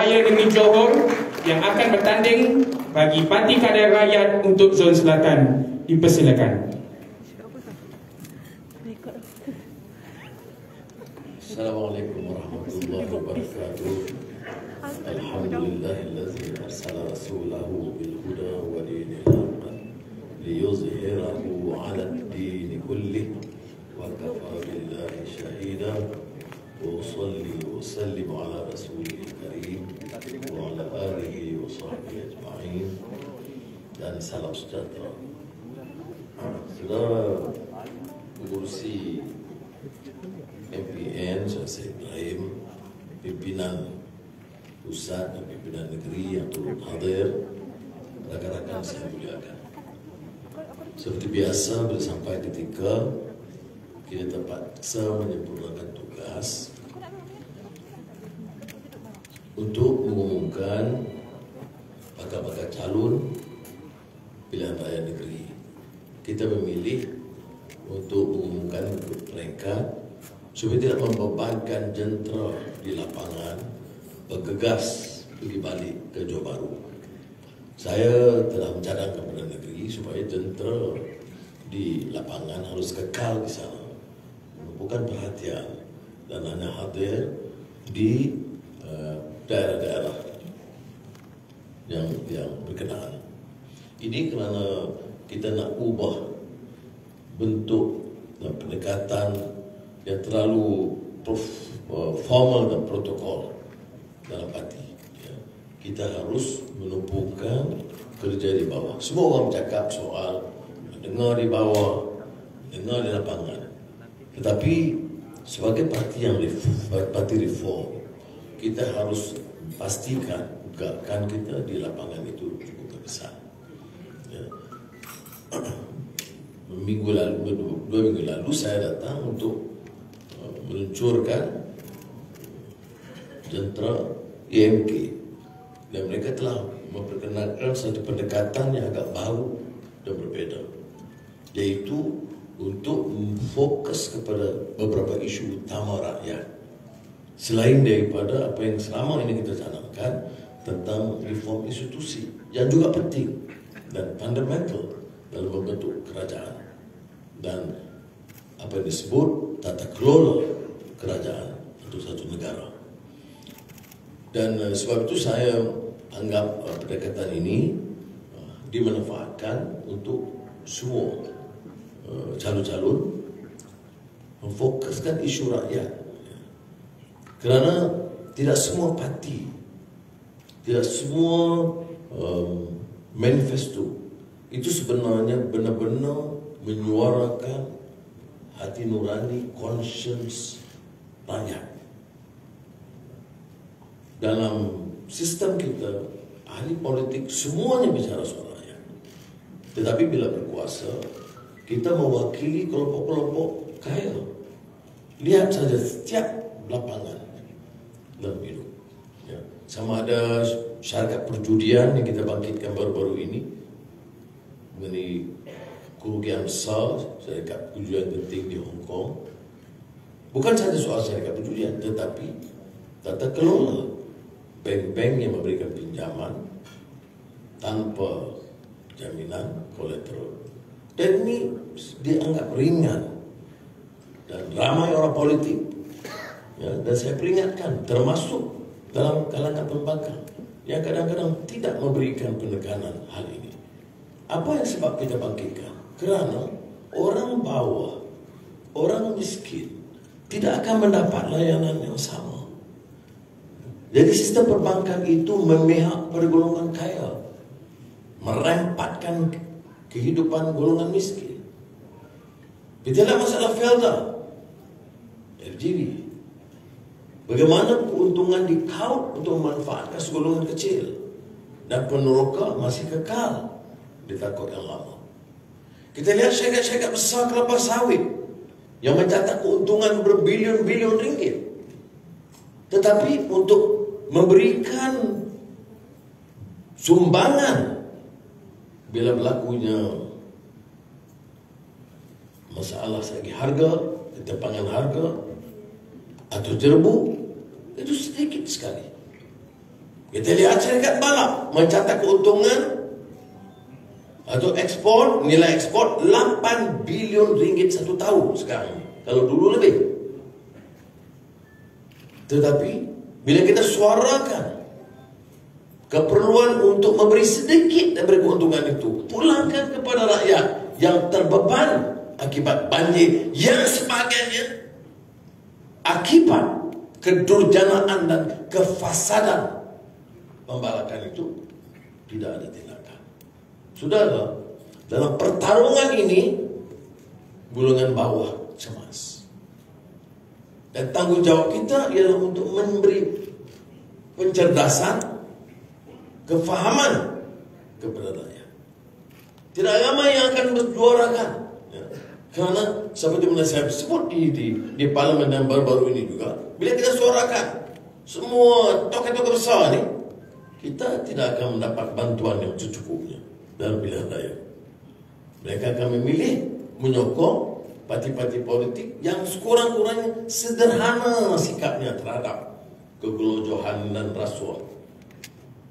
Raya Negeri Johor yang akan bertanding bagi Parti Keadilan Rakyat untuk Zon Selatan. Dipersilakan. Assalamualaikum warahmatullahi wabarakatuh. Alhamdulillahillazi arsala rasulahu bil huda wa dinil haqq liyuzhirahu 'ala ad-din kullih wa kafa billahi shahida. Wa usalli wa usallim ala rasulil karim wa ala alihi wa sahbihi ajma'in. Dan salam sejahtera. Saudara pengurusi MPN, Syed Ibrahim, pimpinan pusat dan pimpinan negeri yang turut hadir, rakan-rakan saya muliakan. Seperti biasa, bila sampai ketika kita terpaksa menyempurnakan tugas untuk mengumumkan bakal-bakal calon pilihan raya negeri. Kita memilih untuk mengumumkan mereka supaya tidak membebankan jentera di lapangan bergegas pergi balik ke Johor Bahru. Saya telah mencadangkan kepada negeri supaya jentera di lapangan harus kekal di sana, menumpukan perhatian dan hanya hadir di daerah-daerah yang berkenaan. Ini kerana kita nak ubah bentuk dan pendekatan yang terlalu formal dan protokol dalam parti. Kita harus menumpukan kerja di bawah. Semua orang bercakap soal dengar di bawah, dengar di lapangan. Tetapi sebagai parti yang parti reform, kita harus pastikan gerakan kita di lapangan itu cukup besar. Dua minggu lalu saya datang untuk meluncurkan jentera EMK, dan mereka telah memperkenalkan satu pendekatan yang agak baru dan berbeza, yaitu untuk fokus kepada beberapa isu utama rakyat selain daripada apa yang selama ini kita canangkan tentang reform institusi yang juga penting dan fundamental dalam membentuk kerajaan dan apa yang disebut tata kelola kerajaan untuk satu negara. Dan sebab itu saya anggap pendekatan ini dimanfaatkan untuk semua calon-calon memfokuskan isu rakyat. Kerana tidak semua parti, tidak semua manifesto itu sebenarnya benar-benar menyuarakan hati nurani, conscience rakyat. Dalam sistem kita, ahli politik semuanya bicara soal rakyat. Tetapi bila berkuasa, kita mewakili kelompok-kelompok kaya. Lihat saja setiap lapangan dalam hidup. Sama ada syarikat perjudian yang kita bangkitkan baru-baru ini, mengenai kerugian besar syarikat perjudian penting di Hong Kong. Bukan saja soal syarikat perjudian, tetapi tata kelola bank-bank yang memberikan pinjaman tanpa jaminan kolateral. Dan ini dianggap ringan dan ramai orang politik. Dan saya peringatkan, termasuk dalam kalangan pembangkang yang kadang-kadang tidak memberikan penekanan hal ini. Apa yang sebab kita bangkitkan? Kerana orang bawah, orang miskin tidak akan mendapat layanan yang sama. Jadi sistem perbankan itu memihak pada golongan kaya, merempatkan kehidupan golongan miskin. Itulah masalah Felda, FGV. Bagaimana keuntungan dikaut untuk memanfaatkan segolongan kecil, dan peneroka masih kekal di takut yang lama. Kita lihat syarikat-syarikat besar kelapa sawit yang mencatat keuntungan berbilion-bilion ringgit. Tetapi untuk memberikan sumbangan bila berlakunya masalah segi harga, ketimpangan harga atau jerbu, itu sedikit sekali. Kita lihat syarikat balap mencatat keuntungan atau ekspor, nilai ekspor 8 bilion ringgit satu tahun sekarang. Kalau dulu lebih. Tetapi bila kita suarakan keperluan untuk memberi sedikit dari keuntungan itu, pulangkan kepada rakyat yang terbeban akibat banjir yang sebagainya, akibat kedurjanaan dan kefasadan pembalakan itu, tidak ada tindakan. Saudara, dalam pertarungan ini golongan bawah cemas. Dan tanggung jawab kita ialah untuk memberi pencerdasan, kefahaman kepada rakyat. Tidak ramai yang akan berjuarakan. Ya. Kerana seperti mana saya sebut di parlimen yang baru-baru ini juga, bila kita suarakan semua tokoh-tokoh besar ni, kita tidak akan mendapat bantuan yang secukupnya dalam pilihan raya. Mereka akan memilih menyokong parti-parti politik yang sekurang-kurangnya sederhana sikapnya terhadap kegelojohan dan rasuah.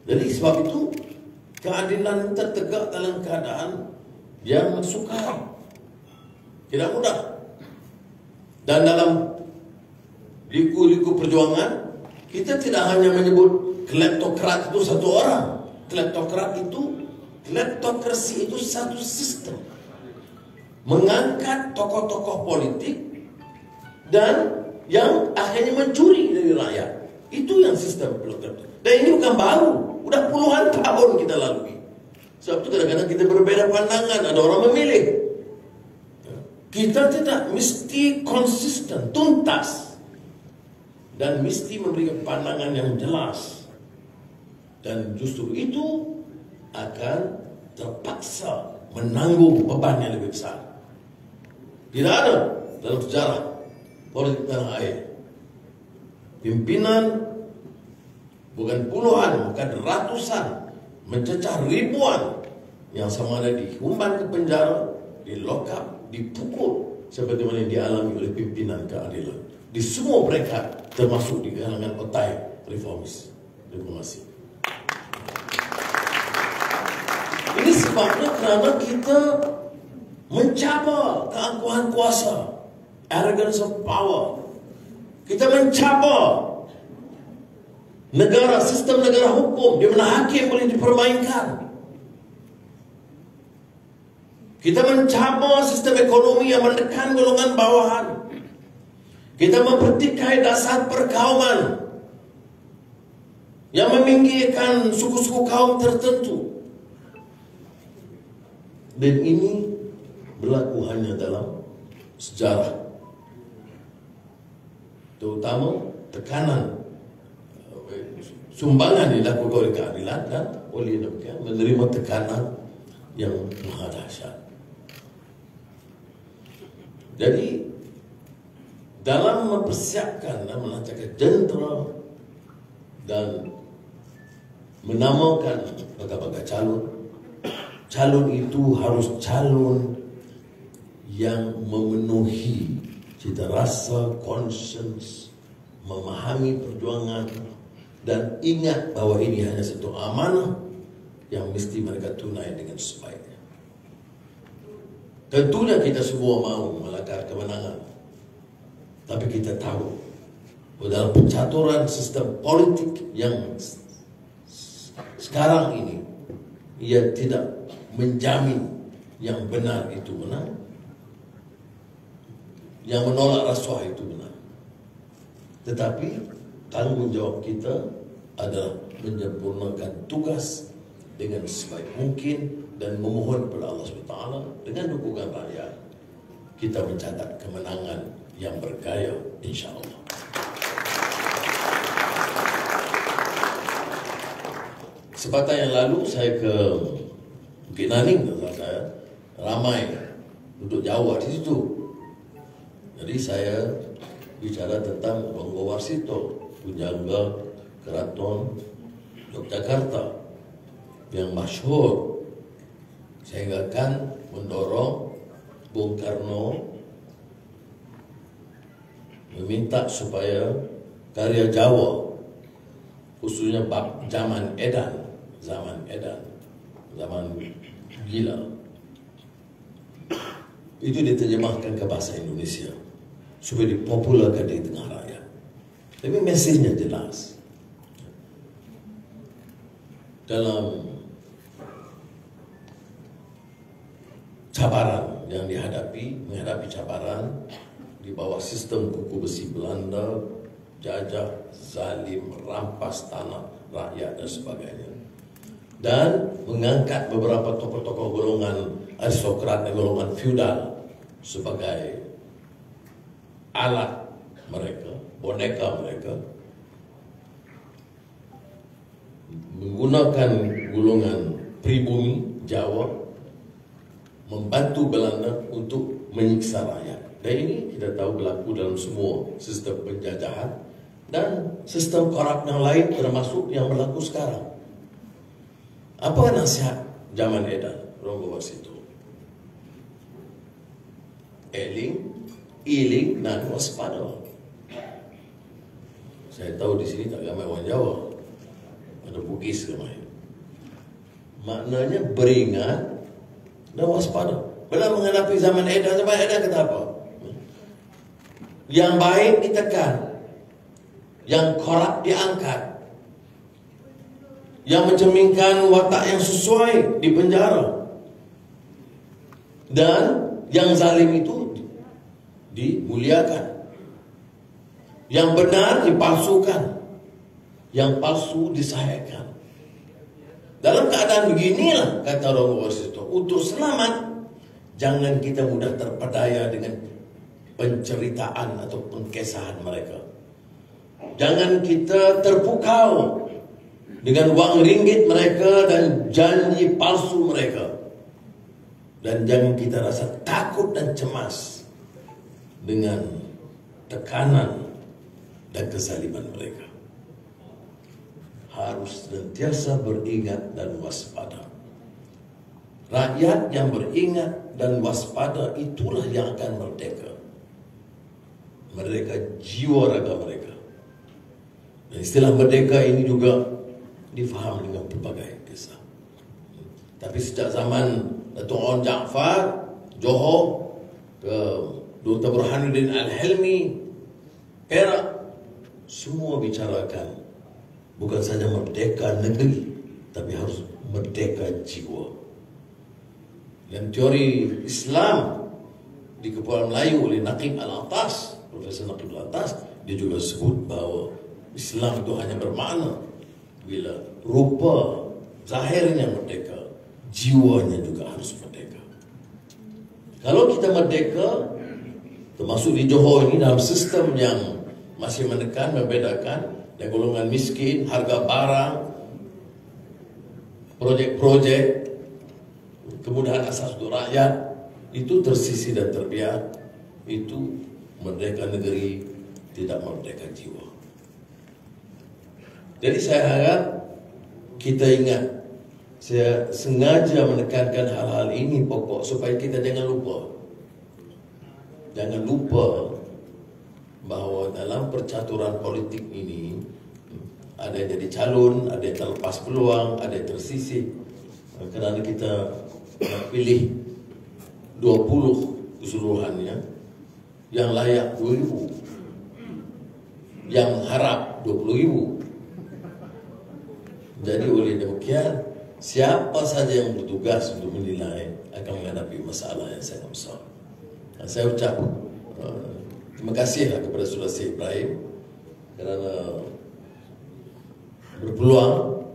Jadi sebab itu keadilan tertegak dalam keadaan yang sukar, tidak mudah. Dan dalam liku-liku perjuangan, kita tidak hanya menyebut kleptokrat itu satu orang. Kleptokrasi itu satu sistem. Mengangkat tokoh-tokoh politik dan yang akhirnya mencuri dari rakyat. Itu yang sistem kleptokrasi. Dan ini bukan baru. Udah puluhan tahun kita lalui. Sebab itu kadang-kadang kita berbeda pandangan. Ada orang memilih. Kita tidak mesti konsisten, tuntas. Dan mesti memberikan pandangan yang jelas. Dan justru itu akan terpaksa menanggung beban yang lebih besar. Tidak ada dalam sejarah politik tanah air pimpinan bukan puluhan, bukan ratusan, mencecah ribuan yang sama ada dihumban ke penjara, di lock up, dipukul seperti mana yang dialami oleh pimpinan keadilan di semua mereka, termasuk di kalangan otai reformis. Terima kasih. Ini sebabnya kerana kita mencabar keangkuhan kuasa, arrogance of power. Kita mencabar negara, sistem negara hukum di mana hakim boleh dipermainkan. Kita mencabar sistem ekonomi yang menekan golongan bawahan. Kita mempertikai dasar perkauman yang meminggirkan suku-suku kaum tertentu. Dan ini berlaku hanya dalam sejarah. Terutama tekanan sumbangan dilakukan oleh keadilan dan oleh demikian menerima tekanan yang maha dahsyat. Jadi dalam mempersiapkan dan melancarkan jentera dan menamakan bagai-bagai calon itu harus calon yang memenuhi cita rasa, conscience, memahami perjuangan, dan ingat bahawa ini hanya satu amanah yang mesti mereka tunai dengan sebaiknya. Tentunya kita semua mahu melangkah kemenangan. Tapi kita tahu bahawa dalam pencaturan sistem politik yang sekarang ini, ia tidak menjamin yang benar itu menang, yang menolak rasuah itu benar. Tetapi tanggung jawab kita adalah menyempurnakan tugas dengan sebaik mungkin dan memohon kepada Allah SWT dengan dukungan rakyat kita mencatat kemenangan yang bergaya, insya-Allah. Sepatah yang lalu saya ke Bukit Naning, saya ramai duduk Jawa di situ. Jadi saya bicara tentang Ronggo Warsito, pujangga Keraton Yogyakarta yang masyhur, sehingga kan mendorong Bung Karno meminta supaya karya Jawa khususnya bab zaman edan, zaman gila. Itu diterjemahkan ke bahasa Indonesia supaya dipopularkan di tengah rakyat. Tapi mesejnya jelas. Dalam cabaran yang menghadapi cabaran di bawah sistem kuku besi Belanda, jajah, zalim, rampas tanah rakyat dan sebagainya, dan mengangkat beberapa tokoh-tokoh golongan aristokrat dan golongan feudal sebagai alat mereka, boneka mereka, menggunakan golongan pribumi Jawa membantu Belanda untuk menyiksa rakyat. Dan ini kita tahu berlaku dalam semua sistem penjajahan dan sistem korup yang lain, termasuk yang berlaku sekarang. Apa nasihat zaman edan orang bawa situ? Eling, iling, dan waspada. Saya tahu di sini tak ramai orang Jawa, ada Bugis ramai. Maknanya beringat dan waspada. Bila menghadapi zaman edan kata apa? Yang baik ditekan, yang korup diangkat, yang mencerminkan watak yang sesuai di penjara, dan yang zalim itu dimuliakan, yang benar dipalsukan, yang palsu disahihkan. Dalam keadaan beginilah, kata orang Warsito, untuk selamat jangan kita mudah terpedaya dengan penceritaan atau pengkesahan mereka. Jangan kita terpukau dengan wang ringgit mereka dan janji palsu mereka. Dan jangan kita rasa takut dan cemas dengan tekanan dan kezaliman mereka. Harus senantiasa beringat dan waspada. Rakyat yang beringat dan waspada itulah yang akan merdeka. Merdeka jiwa raga mereka. Dan istilah merdeka ini juga difaham dengan berbagai kisah. Tapi sejak zaman Datuk Onn Jaafar, Johor, ke Dr. Burhanuddin Al-Helmi, Perak, semua bicarakan bukan saja merdeka negeri, tapi harus merdeka jiwa. Dan teori Islam di Kepulauan Melayu oleh Naqib Al-Atas, Profesor Naqib Al-Atas, dia juga sebut bahawa Islam itu hanya bermakna bila rupa zahirnya merdeka, jiwanya juga harus merdeka. Kalau kita merdeka, termasuk di Johor ini dalam sistem yang masih menekan, membedakan dan golongan miskin, harga barang, projek-projek, kemudahan asas untuk rakyat, itu tersisih dan terbiar, itu merdeka negeri, tidak merdeka jiwa. Jadi saya harap kita ingat, saya sengaja menekankan hal-hal ini pokok supaya kita jangan lupa. Jangan lupa bahawa dalam percaturan politik ini ada yang jadi calon, ada yang terlepas peluang, ada yang tersisih. Kerana kita pilih 20 keseluruhannya, yang layak 2,000, yang harap 20,000. Jadi oleh demikian, siapa saja yang bertugas untuk menilai akan menghadapi masalah yang sangat besar. Dan saya ucap terima kasihlah kepada Saudara Syed Ibrahim kerana berpeluang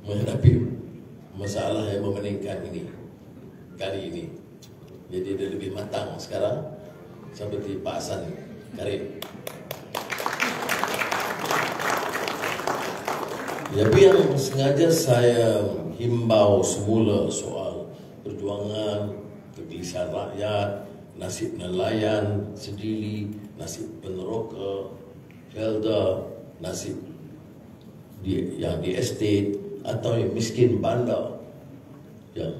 menghadapi masalah yang memeningkan ini kali ini. Jadi dia lebih matang sekarang seperti Pak Hasan Karim. Tapi yang sengaja saya himbau semula soal perjuangan, kegelisahan rakyat, nasib nelayan sedili, nasib peneroka, felda, nasib yang di estate atau yang miskin bandar yang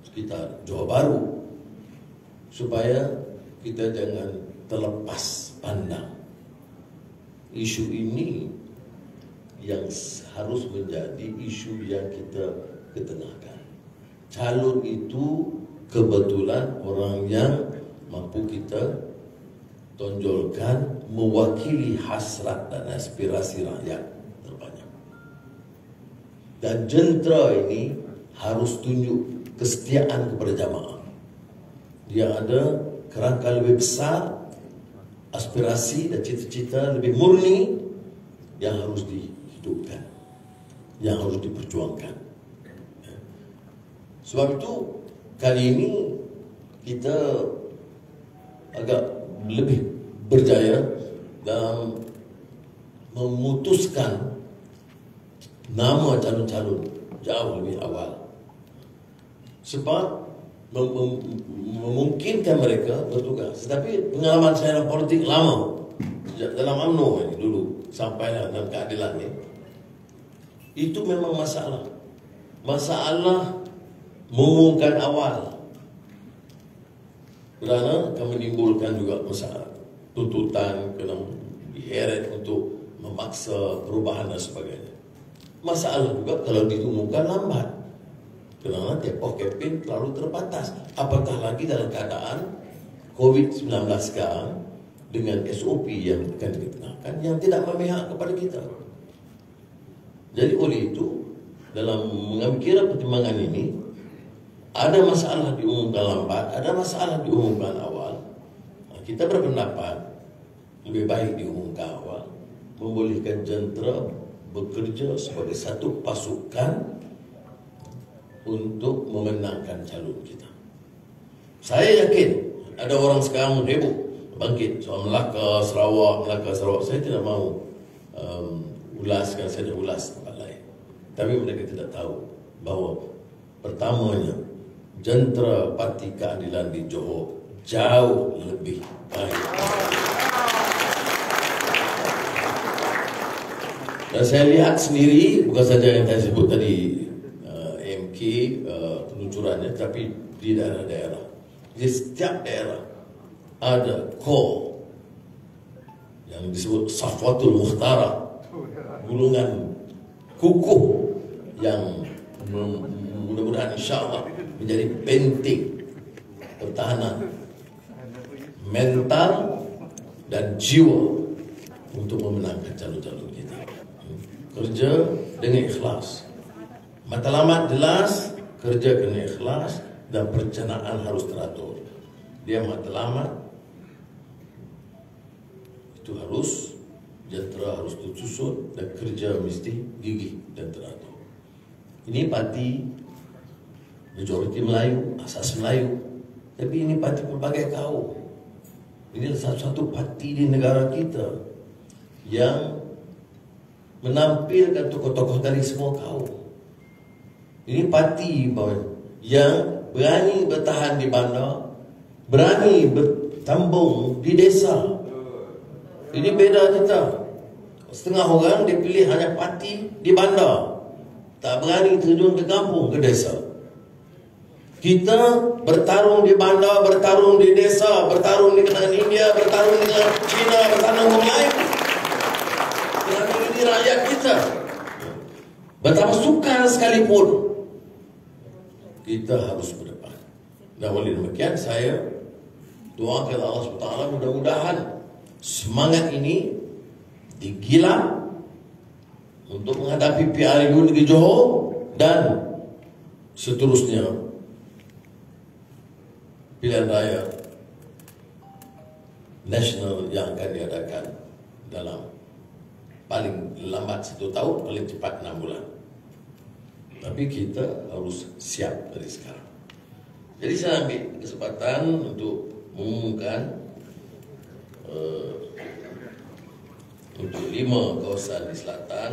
sekitar Johor Bahru, supaya kita jangan terlepas pandang. Isu ini yang harus menjadi isu yang kita ketengahkan. Calon itu kebetulan orang yang mampu kita tonjolkan mewakili hasrat dan aspirasi rakyat terbanyak. Dan jentera ini harus tunjuk kesetiaan kepada jamaah. Dia ada kerangka lebih besar, aspirasi dan cita-cita lebih murni yang harus dihidupkan, yang harus diperjuangkan. Sebab itu kali ini kita agak lebih berjaya dalam memutuskan nama calon-calon jauh lebih awal. Sebab memungkinkan mereka bertugas. Tetapi pengalaman saya dalam politik lama, dalam UMNO ini dulu, sampailah dalam keadilan ini, itu memang masalah. Masalah mengumumkan awal. Kerana akan menimbulkan juga masalah. Tuntutan kena diheret untuk memaksa perubahan dan sebagainya. Masalah juga kalau diumumkan lambat. Kerana tempoh kempen terlalu terbatas. Apatah lagi dalam keadaan COVID-19 sekarang dengan SOP yang akan dikenakan yang tidak memihak kepada kita. Jadi oleh itu, dalam mengambil kira pertimbangan ini, ada masalah diumumkan lambat, ada masalah diumumkan awal. Kita berpendapat lebih baik diumumkan awal, membolehkan jentera bekerja sebagai satu pasukan untuk memenangkan calon kita. Saya yakin ada orang sekarang heboh bangkit soal Melaka, Sarawak. Saya tidak mahu ulaskan, saya dah ulas tempat lain. Tapi mereka tidak tahu bahawa pertamanya jentera Parti Keadilan di Johor jauh lebih baik. Dan saya lihat sendiri, bukan saja yang saya sebut tadi MK peluncurannya, tapi di daerah-daerah. Di setiap daerah ada core yang disebut Safwatul Mukhtara, gulungan kukuh yang mudah-mudahan insyaAllah menjadi penting pertahanan mental dan jiwa untuk memenangkan calon-calon kita. Kerja dengan ikhlas. Matlamat jelas, kerja kena ikhlas dan perencanaan harus teratur. Dia matlamat itu harus, jentera harus tersusun dan kerja mesti gigih dan teratur. Ini parti majoriti Melayu, asas Melayu. Tapi ini parti pelbagai kaum. Ini satu-satu parti di negara kita yang menampilkan tokoh-tokoh dari semua kaum. Ini parti yang berani bertahan di bandar, berani bertambung di desa. Ini beda kita. Setengah orang dia pilih hanya parti di bandar, tak berani terjun ke kampung, ke desa. Kita bertarung di bandar, bertarung di desa, bertarung dengan India, bertarung dengan China, bertarung dengan lain. Kerana ini rakyat kita. Betapa sukar sekalipun, kita harus berdepan. Dan oleh demikian saya doakan Allah SWT mudah-mudahan semangat ini digilang untuk menghadapi PRU Negeri Johor dan seterusnya pilihan raya nasional yang akan diadakan dalam paling lambat 1 tahun, paling cepat 6 bulan. Tapi kita harus siap dari sekarang. Jadi saya ambil kesempatan untuk mengumumkan untuk 5 kawasan di selatan,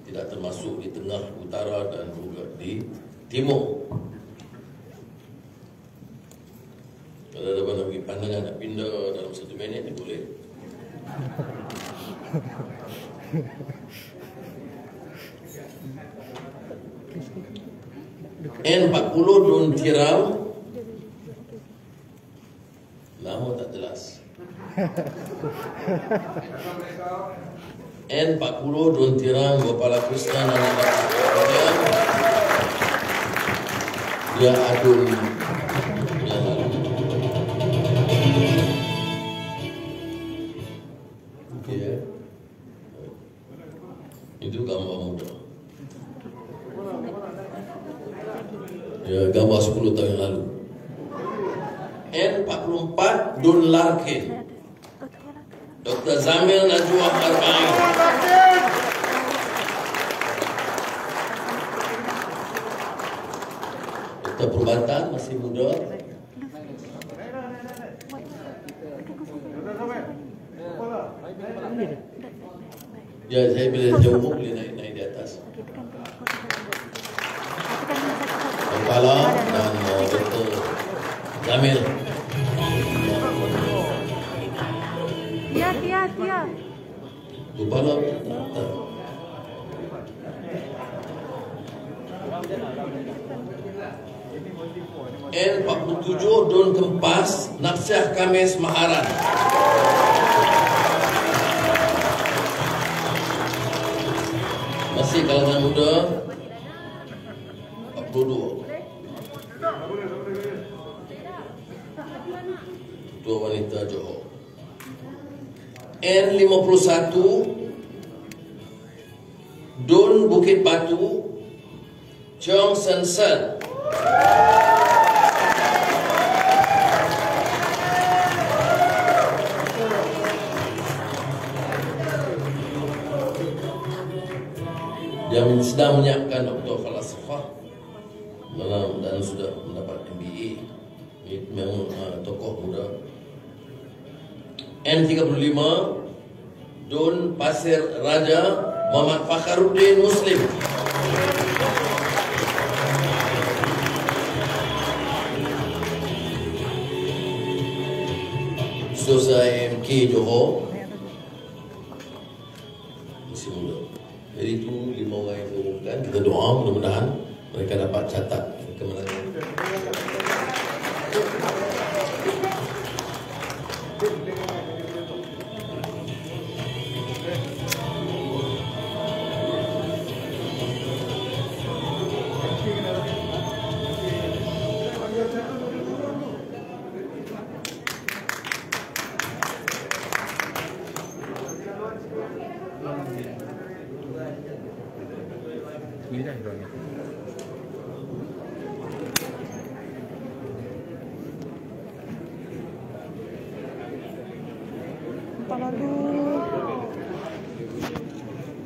tidak termasuk di tengah, utara dan juga di timur. Kalau ada mana bagi pandangan nak pindah dalam 1 minit ni boleh. N40 Dun Tirau, nama tak jelas. N40 Don Tirang Gopala Krishna Nanda. Dia adun yang lalu. Ya. Itu gambar muda. Ya, gambar 10 tahun yang lalu. N44 Don Larkin. Dr. Zamil Najwa Arba'in. Dokter Perubatan masih muda. Ya, saya bila jauh boleh naik di atas. Kepala dan Dr. Zamil. Tia. Kepala N47 Don Kempas Nafsyah Kamis Maharan. Masih kalangan muda. 42. Dua wanita Johor. N51 Don Bukit Batu Chong Sen Sen. Yang sedang menyiapkan doktor falsafah dan sudah mendapat MBA. Ini memang tokoh muda. N35 Don Pasir Raja Muhammad Fakharuddin Muslim. Selesai MK Johor masih muda. Jadi itu 5 orang yang diumumkan. Kita doa mudah-mudahan mereka dapat catat kemenangan.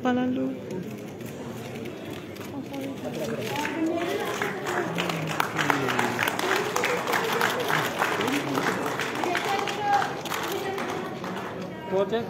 Palalu. Project